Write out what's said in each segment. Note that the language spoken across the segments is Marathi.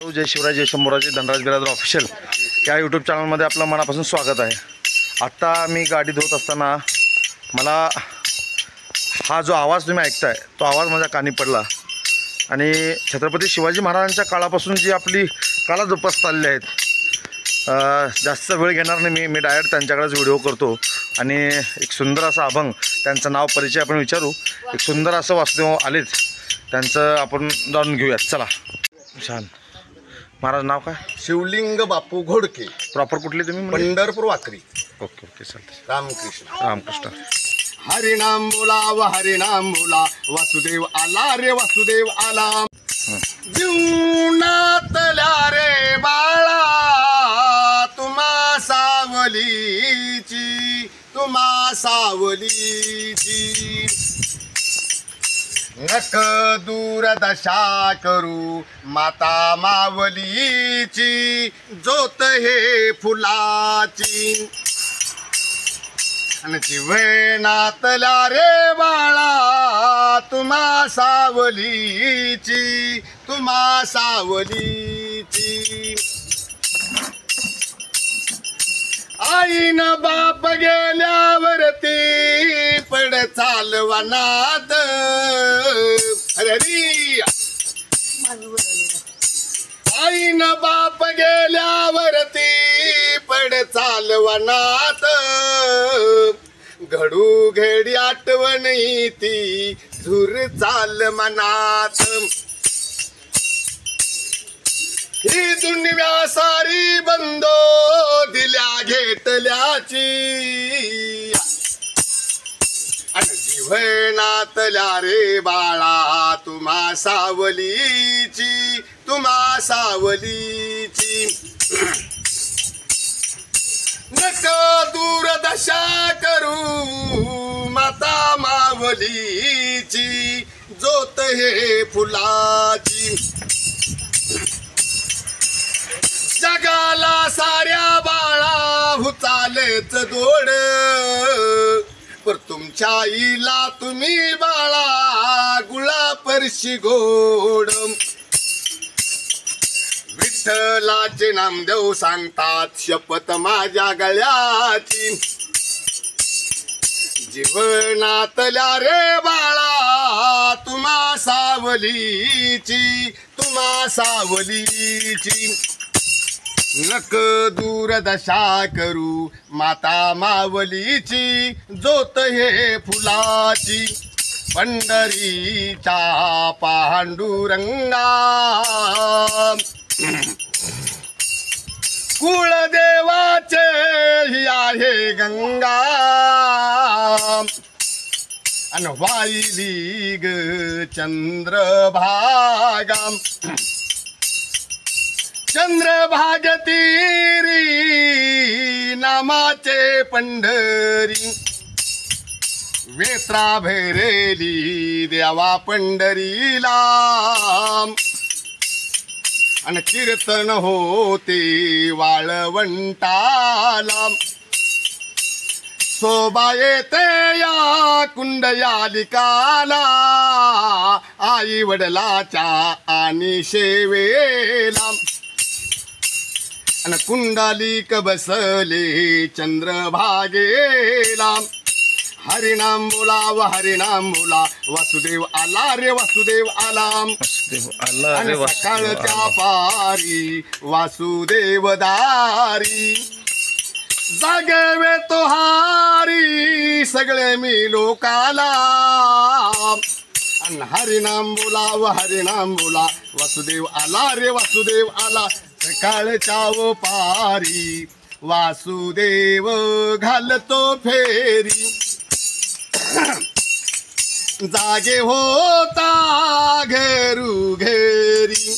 जय शिवराय जय शंभूराजे धनराज बिरादर ऑफिशियल या यूट्यूब चॅनलमध्ये आपलं मनापासून स्वागत आहे। आत्ता मी गाडी धुत असताना मला हा जो आवाज तुम्ही ऐकताय तो आवाज माझ्या कानी पडला आणि छत्रपती शिवाजी महाराजांच्या काळापासून जी आपली कला जोपासत आलेली आहेत। जास्त वेळ घेणार नाही, मी डायरेक्ट त्यांच्याकडेच व्हिडिओ करतो आणि एक सुंदर असा अभंग, त्यांचं नाव परिचय आपण विचारू। एक सुंदर असं वासुदेव आलेत, त्यांचं आपण जाणून घेऊयात। चला। छान। महाराज नाव काय? शिवलिंग बापू घोडके। प्रॉपर कुठले तुम्ही? पंढरपूर वाकरी। ओके ओके चालते। रामकृष्ण रामकृष्ण। हरिनाम बोला व हरिनाम बोला, वासुदेव आला रे वासुदेव आला। जीवनातल्या रे बाळा तुम्हा सावलीची, तुम्हा सावलीची। नक दूरदशा करू माता मावलीची, जोत हे फुलाची। आणि जीवनातल्या रे बाळा तुम्हा सावलीची, तुम्हा सावलीची। आईन बाप गेल्यावरती पड चालवनात, अरे आईन बाप गेल्यावरती पड चालवनात। घडू घडी आठवण ती धूर चाल मनात। ही दुनिया सारी बंदो दिल्या घेतल्याची, आणि जीवनातल्या रे बाळा तुम्हा सावलीची, तुम्हा सावलीची। नक दूरदशा करू माता मावलीची, जोत हे फुलाची। जगाला साऱ्या बाळा हुचालेच दोड, पर तुमच्या आईला तुम्ही बाळा गुळापर्शी गोड। विठ्ठलाचे नामदेव सांगतात शपथ माझ्या गळ्याची, जीवनातल्या रे बाळा तुम्हा सावलीची, तुम्हा सावलीची। नक दूरदशा करू माता मावलीची, जोत हे फुलाची। पंढरीच्या पांडुरंगा कुळदेवाचे ही आहे गंगा, अन वाहिली ग चंद्रभागा। चंद्रभाग तीरी नामाचे पंढरी, वेत्रा भैरेली देवा पंढरीला। आणि कीर्तन होते वाळवंटाला, शोभा येते या कुंडयालिकाला। आई वडिलाच्या आणि सेवेला, आणि कुंडलिक बसले चंद्रभागेला। हरिनाम बोला व हरिनाम बोला, वासुदेव आला रे वासुदेव आला। आणि सकाळच्या पारी वासुदेव दारी, जागवे तो हारी सगळे मी लोकाला। आणि हरिनाम बोला व हरिनाम बोला, वासुदेव आला रे वासुदेव आला। सकाळच्या पारी वासुदेव घालतो फेरी, जागे होता घेरू घेरी।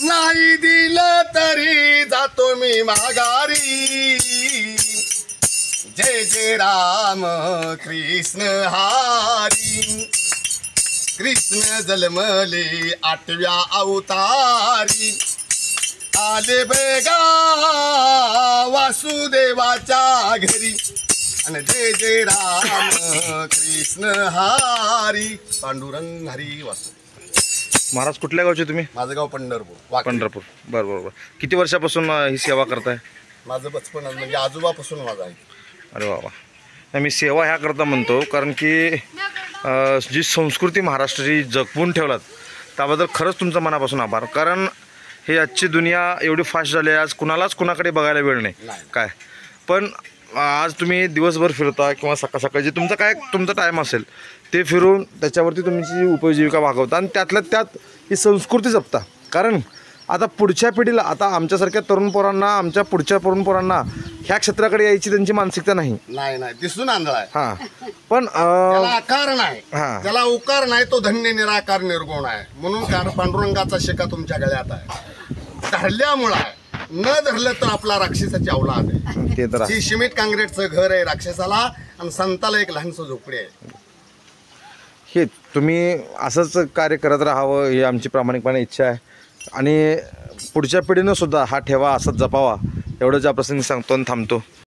नाही दिलं तरी जातो मी माघारी, जय जय राम कृष्ण हरी। कृष्ण जन्मले 8व्या अवतारी, आले बेगा वासुदेवाच्या घरी। आणि जय जय राम कृष्ण हरी, पांडुरंग हरी वासुदेव। महाराज कुठल्या गावचे तुम्ही? माझं गाव पंढरपूर वाकडी. पंढरपूर. बरं बरं बरं. किती वर्षापासून ही सेवा करताय? माझं बचपन म्हणजे आजोबापासून माझं आहे. अरे वा वा. नाही, मी सेवा ह्या करता म्हणतो कारण की जी संस्कृती महाराष्ट्राची जगवून ठेवलात त्याबद्दल खरंच तुमचं मनापासून आभार. कारण हे आजची दुनिया एवढी फास्ट झाली आहे, आज कुणालाच कुणाकडे बघायला वेळ नाही काय. पण आज तुम्ही दिवसभर फिरता किंवा सकाळी जे तुमचा टाईम असेल ते फिरून त्याच्यावरती तुमची उपजीविका भागवता आणि त्यातल्या त्यात ही संस्कृती जपता. कारण आता पुढच्या पिढीला, आता आमच्यासारख्या तरुण पोरांना, आमच्या पुढच्या तरुण पोरांना ह्या क्षेत्राकडे यायची त्यांची मानसिकता नाही. दिसून आंधळा आहे. हां, पण त्याला आकार नाही, हां. त्याला उकार नाही, तो धन्य निराकार निर्गुण आहे. म्हणून पांडुरंगाचा शिका तुमच्या गळ्यात आहे. धरल्यामुळं आहे, न धरलं तर आपला राक्षसाची अवलाद आहे. ते तर ही सिमेंट काँक्रीटचं घर आहे राक्षसाला, आणि संताला एक लहानसं झोपडी आहे. हे तुम्ही असंच कार्य करत राहावं ही आमची प्रामाणिकपणे इच्छा आहे. आणि पुढच्या पिढीनं सुद्धा हा ठेवा असाच जपावा एवढं ज्या प्रसंगी सांगतो आणि थांबतो.